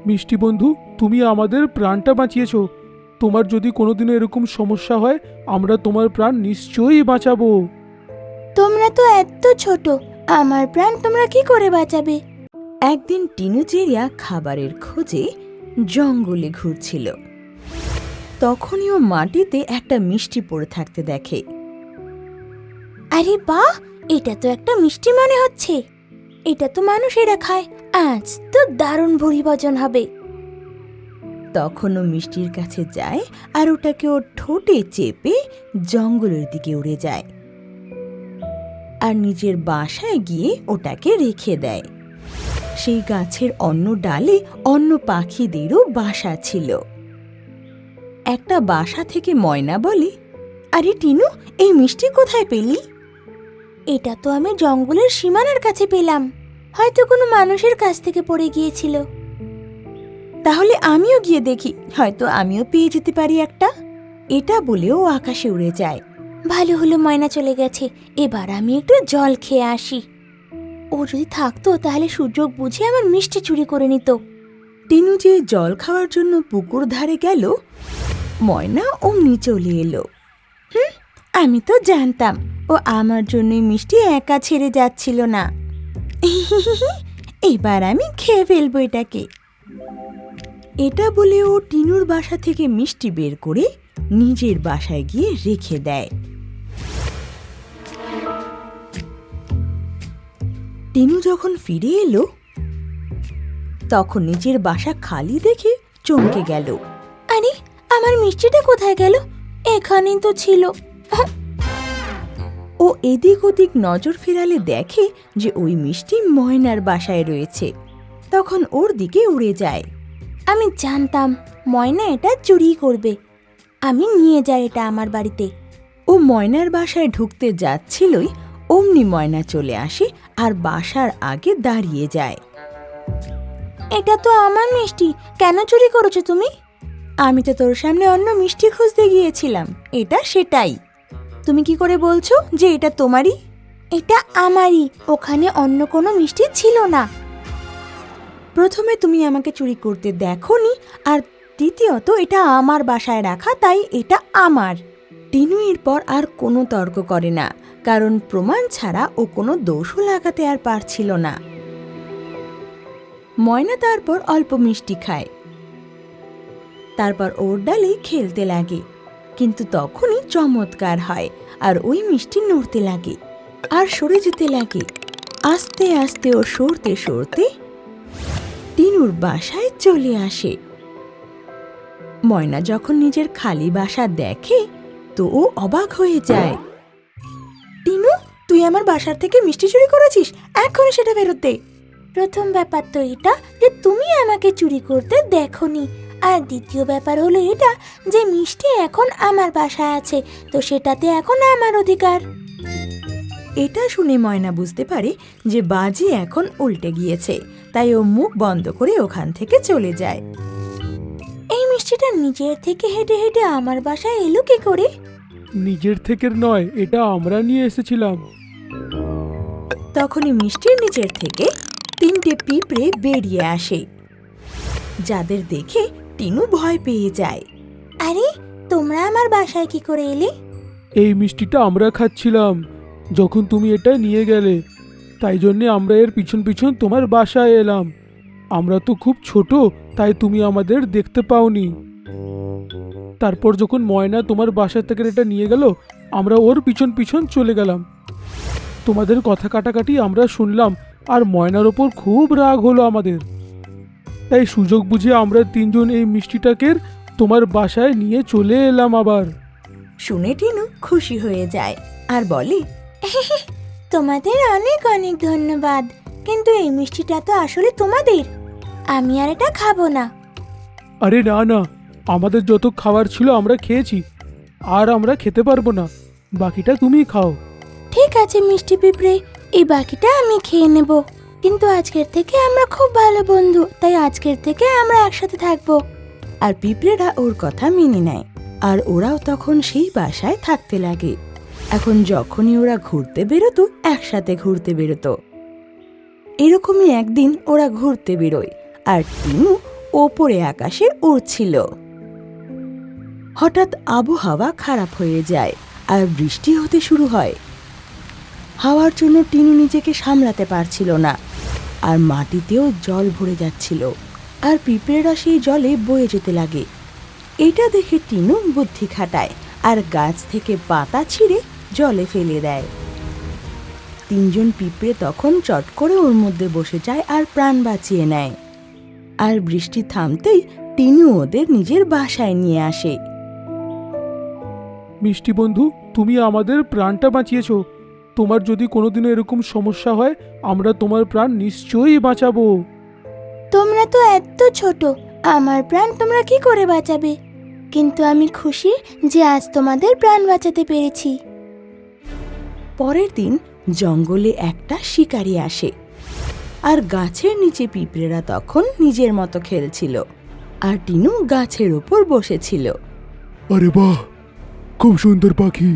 মিষ্টি বন্ধু, তুমি আমাদের প্রাণটা বাঁচিয়েছো। তোমার যদি কোনোদিনও এরকম সমস্যা হয়, আমরা তোমার প্রাণ নিশ্চয়ই বাঁচাবো। তোমরা তো এত ছোট, আমার প্রাণ তোমরা কি করে বাঁচাবে? একদিন টিনু চেরিয়া খাবারের খোঁজে জঙ্গলে ঘুরছিল। তখনই ও মাটিতে একটা মিষ্টি পড়ে থাকতে দেখে। আরে বাহ, এটা তো একটা মিষ্টি মনে হচ্ছে। এটা তো মানুষেরা খায়, আজ তো দারুণ ভুঁড়ি ভোজন হবে। তখন ও মিষ্টির কাছে যায় আর ওটাকে ওর ঠোঁটে চেপে জঙ্গলের দিকে উড়ে যায় আর নিজের বাসায় গিয়ে ওটাকে রেখে দেয়। সেই গাছের অন্য ডালে অন্য পাখিদেরও বাসা ছিল। একটা বাসা থেকে ময়না বলে, আরে টিনু, এই মিষ্টি কোথায় পেলি? এটা তো আমি জঙ্গলের সীমানার কাছে পেলাম, হয়তো কোনো মানুষের কাছ থেকে পড়ে গিয়েছিল। তাহলে আমিও গিয়ে দেখি, হয়তো আমিও পেয়ে যেতে পারি একটা। এটা বলেও আকাশে উড়ে যায়। ভালো হলো ময়না চলে গেছে, এবার আমি একটু জল খেয়ে আসি। ও যদি থাকতো তাহলে সুযোগ বুঝে আমার মিষ্টি চুরি করে নিত। টিনু যে জল খাওয়ার জন্য পুকুর ধারে গেল, ময়না অমনি চলে এলো। আমি তো জানতাম ও আমার জন্যই মিষ্টি একা ছেড়ে যাচ্ছিল না। এবার আমি খেয়ে ফেলবো এটাকে। এটা বলে ও টিনুর বাসা থেকে মিষ্টি বের করে নিজের বাসায় গিয়ে রেখে দেয়। টিনু যখন ফিরে এলো, তখন নিজের বাসা খালি দেখে চমকে গেল। আরে, আমার মিষ্টিটা কোথায় গেল? এখানেই তো ছিল। ও এদিক ওদিক নজর ফেরালে দেখে যে ওই মিষ্টি ময়নার বাসায় রয়েছে। তখন ওর দিকে উড়ে যায়। আমি জানতাম ময়না এটা চুরি করবে। আমি নিয়ে যাই এটা আমার বাড়িতে। ও ময়নার বাসায় ঢুকতে যাচ্ছিলই অমনি ময়না চলে আসে আর বাসার আগে দাঁড়িয়ে যায়। এটা তো আমার মিষ্টি, কেন চুরি করেছো তুমি? আমি তো তোর সামনে অন্য মিষ্টি খুঁজতে গিয়েছিলাম, এটা সেটাই। তুমি কি করে বলছো যে এটা তোমারই? এটা আমারই, ওখানে অন্য কোনো মিষ্টি ছিল না। প্রথমে তুমি আমাকে চুরি করতে দেখোনি, আর দ্বিতীয়ত এটা আমার বাসায় রাখা, তাই এটা আমার। টিনু এরপর আর কোনো তর্ক করে না, কারণ প্রমাণ ছাড়া ও কোনো দোষও লাগাতে আর পারছিল না। ময়না তারপর অল্প মিষ্টি খায়, তারপর ওর ডালে খেলতে লাগে। কিন্তু তখনই চমৎকার হয় আর ওই মিষ্টি নড়তে লাগে আর সরে যেতে লাগে। আস্তে আস্তে ও সরতে সরতে টিনুর বাসায় চলে আসে। ময়না যখন নিজের খালি বাসা দেখে তো ও অবাক হয়ে যায়। টিনু, তুই আমার বাসার থেকে মিষ্টি চুরি করেছিস, এখনই সেটা ফেরত দে। প্রথম ব্যাপার তো এটা যে তুমি আমাকে চুরি করতে দেখোনি, আর দ্বিতীয় ব্যাপার হলো এটা যে মিষ্টি এখন আমার বাসায় আছে, তো সেটাতে এখন আমার অধিকার। এটা শুনে ময়না বুঝতে পারে যে বাজি এখন উল্টে গিয়েছে, তাই ও মুখ বন্ধ করে ওখান থেকে চলে যায়। এই মিষ্টিটা নিজের থেকে হেঁটে হেঁটে আমার বাসায় এলো কি করে? নিজের থেকে নয়, এটা আমরা নিয়ে এসেছিলাম। তখনই মিষ্টির নিচের থেকে 3টে পিঁপড়ে বেরিয়ে আসে, যাদের দেখে টিনু ভয় পেয়ে যায়। আরে, তোমরা আমার বাসায় কি করে এলে? এই মিষ্টিটা আমরা খাচ্ছিলাম যখন তুমি এটা নিয়ে গেলে, তাই জন্যে আমরা এর পিছন পিছন তোমার বাসায় এলাম। আমরা তো খুব ছোট, তাই তুমি আমাদের দেখতে পাওনি। তারপর যখন ময়না তোমার বাসা থেকে এটা নিয়ে গেল, আমরা ওর পিছন পিছন চলে গেলাম। তোমাদের কথা কাটাকাটি আমরা শুনলাম, আর ময়নার ওপর খুব রাগ হলো আমাদের। তাই সুযোগ বুঝে আমরা 3জন এই মিষ্টিটাকে তোমার বাসায় নিয়ে চলে এলাম আবার। শুনে টিনু খুশি হয়ে যায় আর বলে, তোমাদের অনেক অনেক ধন্যবাদ, কিন্তু এই মিষ্টিটা তো আসলে তোমাদের। আমি আর এটা খাবো না। আরে না না, আমাদের যত খাবার ছিল আমরা খেয়েছি, আর আমরা খেতে পারবো না, বাকিটা তুমি খাও। ঠিক আছে মিষ্টি পিঁপড়ে, এই বাকিটা আমি খেয়ে নেব, কিন্তু আজকের থেকে আমরা খুব ভালো বন্ধু, তাই আজকের থেকে আমরা একসাথে থাকবো। আর পিঁপড়েরা ওর কথা মেনে নেয়, আর ওরাও তখন সেই বাসায় থাকতে লাগে। এখন যখনই ওরা ঘুরতে বেরোতো, একসাথে ঘুরতে বেরোতো। এরকমই একদিন ওরা ঘুরতে বেরোয়, আর টিনু ওপরে আকাশে উড়ছিল। হঠাৎ আবহাওয়া খারাপ হয়ে যায় আর বৃষ্টি হতে শুরু হয়। হাওয়ার জন্য টিনু নিজেকে সামলাতে পারছিল না, আর মাটিতেও জল ভরে যাচ্ছিল, আর পিঁপড়েরা সেই জলে বয়ে যেতে লাগে। এটা দেখে টিনু বুদ্ধি খাটায় আর গাছ থেকে পাতা ছিঁড়ে জলে ফেলে দেয়। তিনজন পিঁপড়ে তখন চট করে ওর মধ্যে বসে যায় আর প্রাণ বাঁচিয়ে নেয়। আর বৃষ্টি থামতেই টিনু ওদের নিজের বাসায় নিয়ে আসে। মিষ্টি বন্ধু, তুমি আমাদের প্রাণটা বাঁচিয়েছো। তোমার যদি কোনোদিনও এরকম সমস্যা হয়, আমরা তোমার প্রাণ নিশ্চয়ই বাঁচাবো। তোমরা তো এত ছোট, আমার প্রাণ তোমরা কি করে বাঁচাবে? কিন্তু আমি খুশি যে আজ তোমাদের প্রাণ বাঁচাতে পেরেছি। পরের দিন জঙ্গলে একটা শিকারী আসে, আর গাছের নিচে পিঁপড়েরা তখন নিজের মতো খেলছিল, আর টিনু গাছের ওপর বসেছিল। আরে বাহ, খুব সুন্দর পাখি,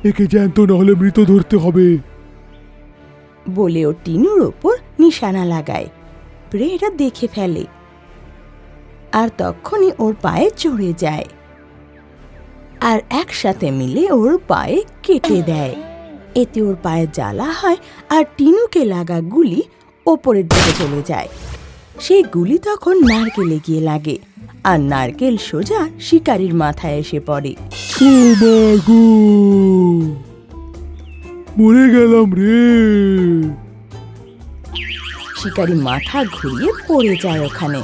একে জ্যান্ত না হলে মৃত ধরতে হবে বলে ও টিনুর ওপর নিশানা লাগায়। পিঁপড়ে এটা দেখে ফেলে আর তখনই ওর পায়ে চড়ে যায়, আর একসাথে মিলে ওর পায়ে কেটে দেয়। এতে ওর পায়ে জ্বালা হয়, আর টিনুকে লাগা গুলি ওপরের দিকে চলে যায়। সেই গুলি তখন নারকেলে গিয়ে লাগে, আর নারকেল সোজা শিকারীর মাথায় এসে পড়ে। ও মা গো, মরে গেলাম রে। শিকারী মাথা ঘুরিয়ে পড়ে যায় ওখানে।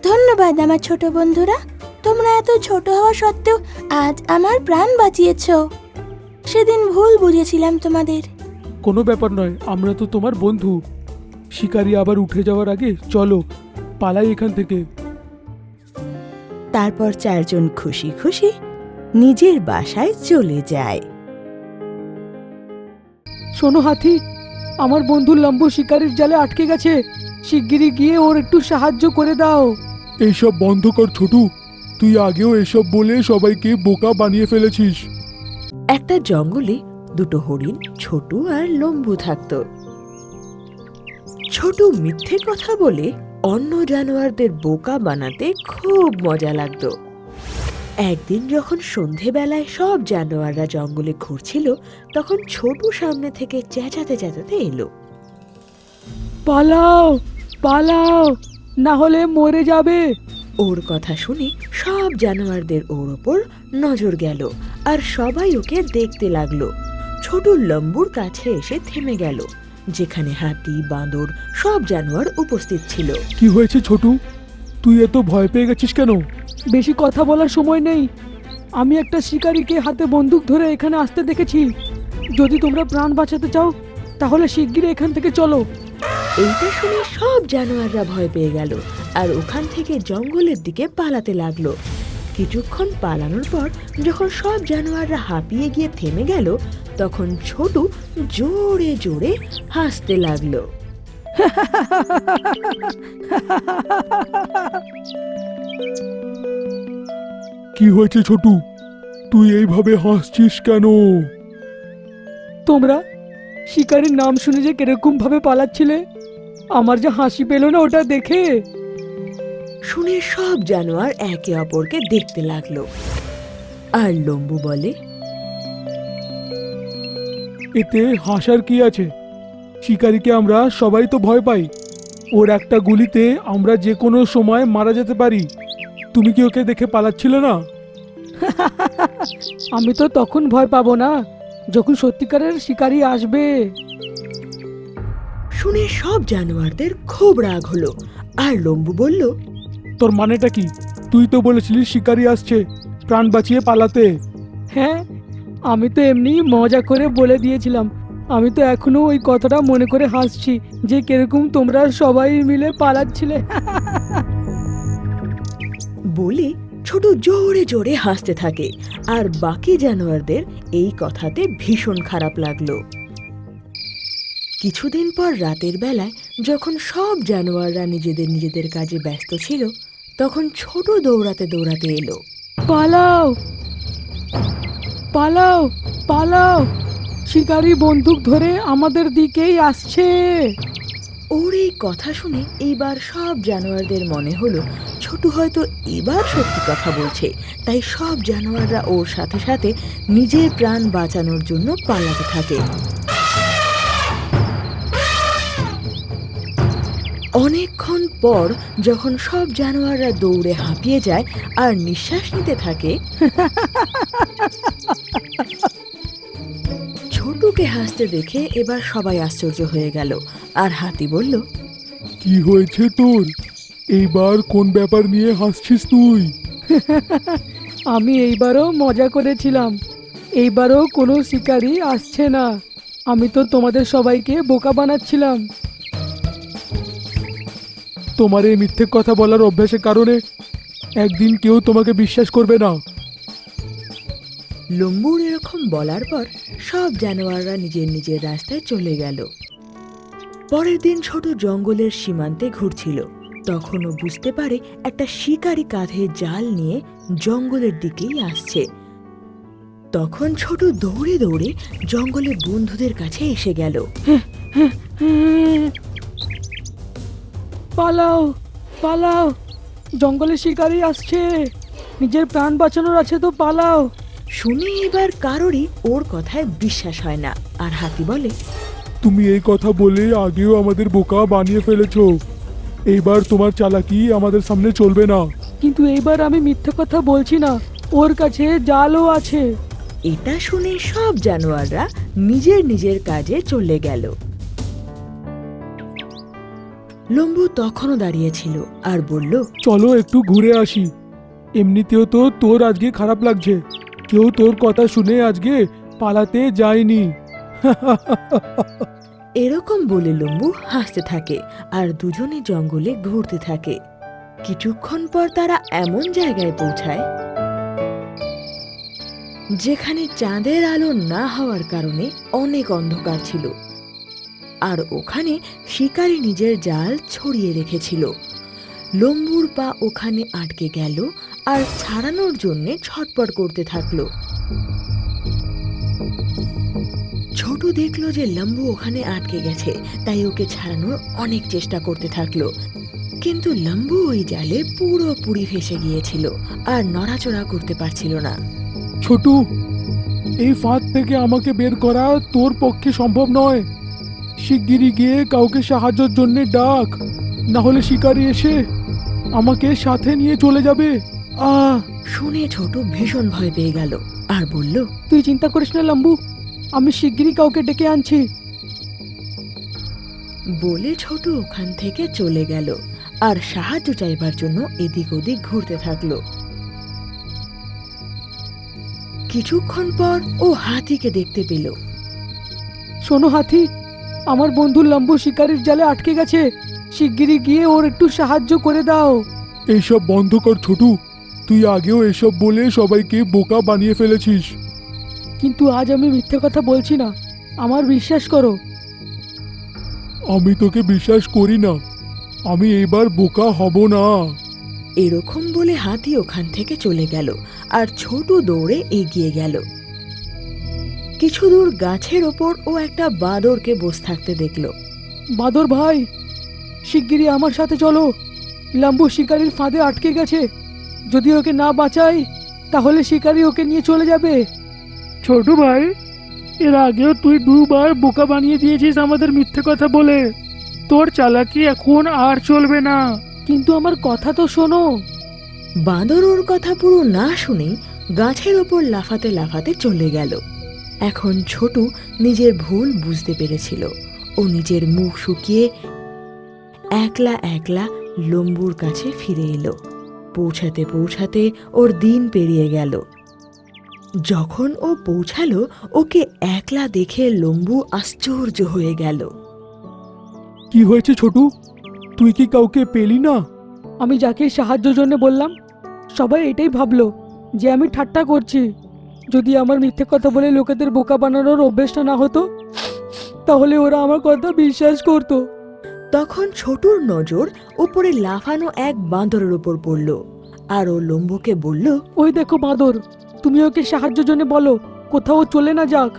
ধন্যবাদ আমার ছোট বন্ধুরা, তোমরা এত ছোট হওয়া সত্ত্বেও আজ আমার প্রাণ বাঁচিয়েছো। সেদিন ভুল বুঝেছিলাম তোমাদের। কোনো ব্যাপার নয়, আমরা তো তোমার বন্ধু। শিকারী আবার উঠে যাওয়ার আগে চলো পালাই এখান থেকে। তারপর চারজন খুশি খুশি নিজের বাসায় চলে যায়। শোনো হাতি, আমার বন্ধু লম্বু শিকারীর জালে আটকে গেছে, শিগগিরই গিয়ে ওর একটু সাহায্য করে দাও। এইসব বন্ধ কর ছোটু, তুই আগেও এসব বলে সবাইকে বোকা বানিয়ে ফেলেছিস। একটা জঙ্গলে দুটো হরিণ ছোটু আর লম্বু থাকত। ছোটু মিথ্যে কথা বলে অন্য জানোয়ারদের বোকা বানাতে খুব মজা লাগতো। একদিন যখন সন্ধেবেলায় সব জানোয়াররা জঙ্গলে ঘুরছিল, তখন ছোটু সামনে থেকে চেঁচাতে চেঁচাতে এলো। পালাও পালাও, না হলে মরে যাবে। ওর কথা শুনে সব জানোয়ারদের ওর ওপর নজর গেল, আর সবাই ওকে দেখতে লাগলো। ছোটু লম্বুর কাছে এসে থেমে গেল, যেখানে হাতি, বাঁদর সব জানোয়ার উপস্থিত ছিল। কি হয়েছে ছোটু, তুই এত ভয় পেয়ে গেছিস কেন? বেশি কথা বলার সময় নেই। আমি একটা শিকারীকে হাতে বন্দুক ধরে এখানে আসতে দেখেছি। যদি তোমরা প্রাণ বাঁচাতে চাও তাহলে শিগগিরই এখান থেকে চলো। এইটা শুনে সব জানোয়াররা ভয় পেয়ে গেল, আর ওখান থেকে জঙ্গলের দিকে পালাতে লাগলো। কিছুক্ষণ পালানোর পর যখন সব জানোয়াররা হাঁপিয়ে গিয়ে থেমে গেল, তখন ছোটু জোরে জোরে হাসতে লাগলো। কি হয়েছে ছোটু, তুই এইভাবে হাসছিস কেন? তোমরা শিকারীর নাম শুনে যে কিরকম ভাবে পালাচ্ছিলে, আমার যে হাসি পেল না ওটা দেখে। শুনে সব জানোয়ার একে অপরকে দেখতে লাগলো, আর লম্বু বলে, এতে হাসার কি আছে? শিকারীকে আমরা সবাই তো ভয় পাই, ওর একটা গুলিতে আমরা যে কোনো সময় মারা যেতে পারি। তুমি কি ওকে দেখে পালাচ্ছিলে না? আমি তো তখন ভয় পাবো না যখন সত্যিকারের শিকারী আসবে। শুনে সব জানোয়ারদের খুব রাগ হলো, আর লম্বু বলল, তোর মানেটা কি? তুই তো বলেছিলি শিকারী আসছে, প্রাণ বাঁচিয়ে পালাতে। হ্যাঁ, আমি তো এমনি মজা করে বলে দিয়েছিলাম। আমি তো এখনো ওই কথাটা মনে করে হাসছি যে কিরকম তোমরা সবাই মিলে পালাচ্ছিলে। বলে ছোট জোরে জোরে হাসতে থাকে, আর বাকি জানোয়ারদের এই কথাতে ভীষণ খারাপ লাগলো। কিছুদিন পর রাতের বেলায় যখন সব জানোয়াররা নিজেদের নিজেদের কাজে ব্যস্ত ছিল, তখন ছোট দৌড়াতে দৌড়াতে এলো। পালাও পালাও পালাও, শিকারী বন্দুক ধরে আমাদের দিকেই আসছে। ওর এই কথা শুনে এইবার সব জানোয়ারদের মনে হলো ছোটু হয়তো এবার সত্যি কথা বলছে, তাই সব জানোয়াররা ওর সাথে সাথে নিজের প্রাণ বাঁচানোর জন্য পালাতে থাকে। অনেকক্ষণ পর যখন সব জানোয়াররা দৌড়ে হাঁপিয়ে যায় আর নিঃশ্বাস নিতে থাকে, ছোটুকে হাসতে দেখে এবার সবাই আশ্চর্য হয়ে গেল। আর হাতি বলল, কি হয়েছে তোর? এইবার কোন ব্যাপার নিয়ে হাসছিস তুই? আমি এইবারও মজা করেছিলাম, এইবারও কোনো শিকারী আসছে না। আমি তো তোমাদের সবাইকে বোকা বানাচ্ছিলাম। তোমার এই মিথ্যে কথা বলার অভ্যাসের কারণে একদিন কেউ তোমাকে বিশ্বাস করবে না। লম্বুর এরকম বলার পর সব জানোয়াররা নিজের নিজের রাস্তায় চলে গেল। পরের দিন ছোট জঙ্গলের সীমান্তে ঘুরছিল, তখন ও বুঝতে পারে একটা শিকারী কাঁধে জাল নিয়ে জঙ্গলের দিকেই আসছে। তখন ছোট দৌড়ে দৌড়ে জঙ্গলে বন্ধুদের কাছে এসে গেল। পালাও পালাও, জঙ্গলে শিকারী আসছে, নিজের প্রাণ বাঁচানোর আছে তো পালাও। শুনে এবার কারোরই ওর কথায় বিশ্বাস হয় না। আর হাতি বলে, তুমি এই কথা বলে আগেও আমাদের বোকা বানিয়ে ফেলেছো, এইবার তোমার চালাকি আমাদের সামনে চলবে না। কিন্তু এইবার আমি মিথ্যে কথা বলছি না, ওর কাছে জালও আছে। এটা শুনে সব জানোয়াররা নিজের নিজের কাজে চলে গেল। লম্বু তখনও দাঁড়িয়েছিল আর বলল, চলো একটু ঘুরে আসি, এমনিতেও তো তোর আজকে খারাপ লাগছে, কেউ তোর কথা শুনে আজকে পালাতে যায়নি। এরকম বলে লম্বু হাসতে থাকে আর দুজনে জঙ্গলে ঘুরতে থাকে। কিছুক্ষণ পর তারা এমন জায়গায় পৌঁছায় যেখানে চাঁদের আলো না হওয়ার কারণে অনেক অন্ধকার ছিল, আর ওখানে শিকারী নিজের জাল ছড়িয়ে রেখেছিল। লম্বুর পা ওখানে আটকে গেল আর ছাড়ানোর জন্য ছটপট করতে থাকলো। ছোট দেখলো যে লম্বু ওখানে আটকে গেছে, তাই ওকে ছাড়ানোর অনেক চেষ্টা করতে থাকলো, কিন্তু লম্বু ওই জালে পুরোপুরি ফেসে গিয়েছিল আর নড়াচড়া করতে পারছিল না। ছোটু, এই ফাঁদ থেকে আমাকে বের করা তোর পক্ষে সম্ভব নয়, শিগগিরই গিয়ে কাউকে সাহায্যের জন্য ডাক, না হলে শিকারী এসে আমাকে সাথে নিয়ে চলে যাবে। শুনে ছোট ভীষণ ভয় পেয়ে গেল আর বলল, তুই চিন্তা করিস না লম্বু, আমি শিগগিরই কাউকে ডেকে আনছি। বলে ছোট ওখান থেকে চলে গেল আর সাহায্য চাইবার জন্য এদিক ওদিক ঘুরতে থাকলো। কিছুক্ষণ পর ও হাতিকে দেখতে পেল। শোনো হাতি, আমার বন্ধু লম্বু শিকারীর জালে আটকে গেছে, শিগগিরই গিয়ে ওর একটু সাহায্য করে দাও। এইসব বন্ধ কর ছোটু, তুই আগেও এসব বলে সবাইকে বোকা বানিয়ে ফেলেছিস। কিন্তু আজ আমি মিথ্যে কথা বলছি না, আমার বিশ্বাস করো। আমি তোকে বিশ্বাস করি না, আমি এবার বোকা হব না। এরকম বলে হাতি ওখান থেকে চলে গেল আর ছোট দৌড়ে এগিয়ে গেল। কিছু দূর গাছের ওপর ও একটা বাঁদরকে বসে থাকতে দেখলো। বাদর ভাই, শিগগিরই আমার সাথে চলো, লম্বু শিকারীর ফাঁদে আটকে গেছে, যদি ওকে না বাঁচাই তাহলে শিকারী ওকে নিয়ে চলে যাবে। ছোট ভাই, এর আগেও তুই দুবার বোকা বানিয়ে দিয়েছিস আমাদের মিথ্যে কথা বলে, তোর চালাকি এখন আর চলবে না। কিন্তু আমার কথা তো শোনো। বাঁদর ওর কথা পুরো না শুনেই গাছের ওপর লাফাতে লাফাতে চলে গেল। এখন ছোট নিজের ভুল বুঝতে পেরেছিল। ও নিজের মুখ শুকিয়ে একলা একলা লম্বুর কাছে ফিরে এলো। পৌঁছাতে পৌঁছাতে ওর দিন পেরিয়ে গেল। যখন ও পৌঁছালো, ওকে একলা দেখে লম্বু আশ্চর্য হয়ে গেল। কি হয়েছে ছোটু, তুই কি কাউকে পেলি না? আমি যাকে সাহায্যের জন্য বললাম সবাই এটাই ভাবলো যে আমি ঠাট্টা করছি। যদি আমার মিথ্যে কথা বলে লোকেদের বোকা বানানোর অভ্যেসটা না হতো তাহলে ওরা আমার কথা বিশ্বাস করতো। তখন ছোটুর নজর উপরে লাফানো এক বাঁদরের উপর পড়ল আর ও লম্বুকে বলল, ওই দেখো বাঁদর, তুমি ওকে সাহায্যের জন্য বলো কোথাও চলে না যাক।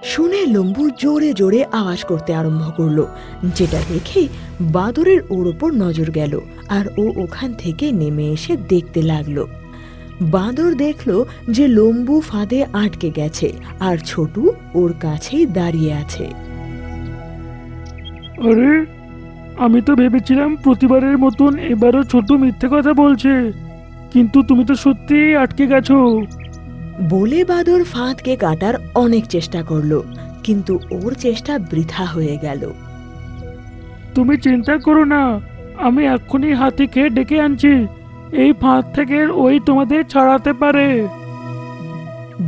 শুনে লম্বু জোরে জোরে আওয়াজ করতে আরম্ভ করলো, যেটা দেখে বাদরের ওর ওপর নজর গেল আর ও ওখান থেকে নেমে এসে দেখতে লাগলো। বাঁদর দেখলো যে লম্বু ফাঁদে আটকে গেছে আর ছোটু ওর কাছেই দাঁড়িয়ে আছে। আরে, আমি তো ভেবেছিলাম প্রতিবারের মতন এবারও ছোট মিথ্যে কথা বলছে, কিন্তু তুমি তো সত্যিই আটকে গেছো। বলে বাদর ফাঁদকে কাটার অনেক চেষ্টা করলো, কিন্তু ওর চেষ্টা বৃথা হয়ে গেল। তুমি চিন্তা করো না, আমি এক্ষুনি হাতিকে ডেকে আনছি, এই ফাঁদ থেকে ওই তোমাদের ছাড়াতে পারে।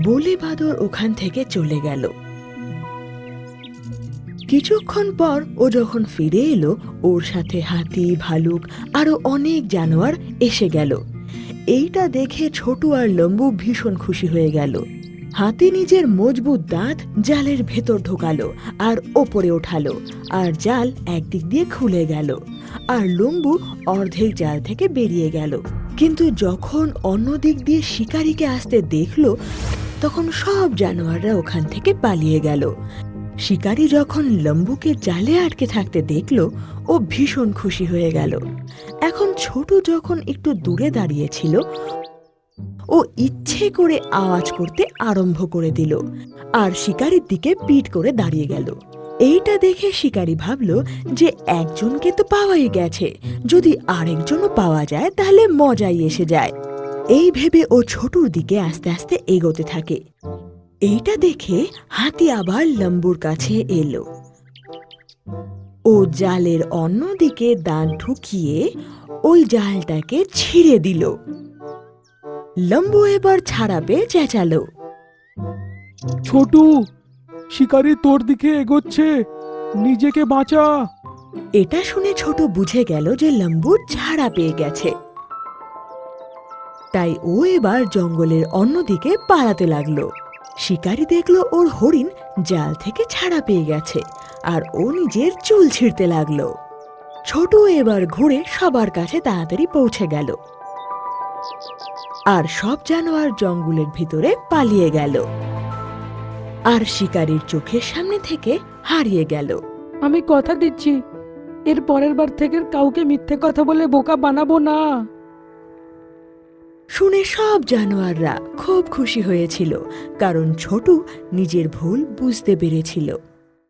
বলে বাদর ওখান থেকে চলে গেল। কিছুক্ষণ পর ও যখন ফিরে এলো, ওর সাথে হাতি, ভালুক আরো অনেক জানোয়ার এসে গেল। এইটা দেখে ছোটু আর লম্বু ভীষণ খুশি হয়ে গেল। হাতি নিজের মজবুত দাঁত জালের ভেতর ঢোকালো আর ওপরে ওঠালো, আর জাল একদিক দিয়ে খুলে গেল, আর লম্বু অর্ধেক জাল থেকে বেরিয়ে গেল। কিন্তু যখন অন্য দিক দিয়ে শিকারীকে আসতে দেখলো, তখন সব জানোয়াররা ওখান থেকে পালিয়ে গেল। শিকারী যখন লম্বুকে জালে আটকে থাকতে দেখলো, ও ভীষণ খুশি হয়ে গেল। এখন ছোট যখন একটু দূরে দাঁড়িয়েছিল, ও ইচ্ছে করে আওয়াজ করতে আরম্ভ করে দিল আর শিকারীর দিকে পিঠ করে দাঁড়িয়ে গেল। এইটা দেখে শিকারী ভাবলো যে একজনকে তো পাওয়াই গেছে, যদি আরেকজনও পাওয়া যায় তাহলে মজাই এসে যায়। এই ভেবে ও ছোটুর দিকে আস্তে আস্তে এগোতে থাকে। এইটা দেখে হাতি আবার লম্বুর কাছে এলো। ও জালের অন্যদিকে দাঁত ঢুকিয়ে ওই জালটাকে ছিঁড়ে দিল। লম্বু এবার ছাড়া পেয়ে চেঁচালো, ছোটু, শিকারী তোর দিকে এগোচ্ছে, নিজেকে বাঁচা। এটা শুনে ছোট বুঝে গেল যে লম্বু ছাড়া পেয়ে গেছে। তাই ও এবার জঙ্গলের অন্যদিকে পালাতে লাগলো। শিকারী দেখলো ওর হরিণ জাল থেকে ছাড়া পেয়ে গেছে, আর ও নিজের চুল ছিঁড়তে লাগলো। ছোট এবার ঘুরে সবার কাছে তাড়াতাড়ি পৌঁছে গেল, আর সব জানোয়ার জঙ্গলের ভিতরে পালিয়ে গেল, আর শিকারীর চোখের সামনে থেকে হারিয়ে গেল। আমি কথা দিচ্ছি, এর পরের বার থেকে কাউকে মিথ্যে কথা বলে বোকা বানাবো না। শুনে সব জানোয়াররা খুব খুশি হয়েছিল, কারণ ছোটু নিজের ভুল বুঝতে পেরেছিল।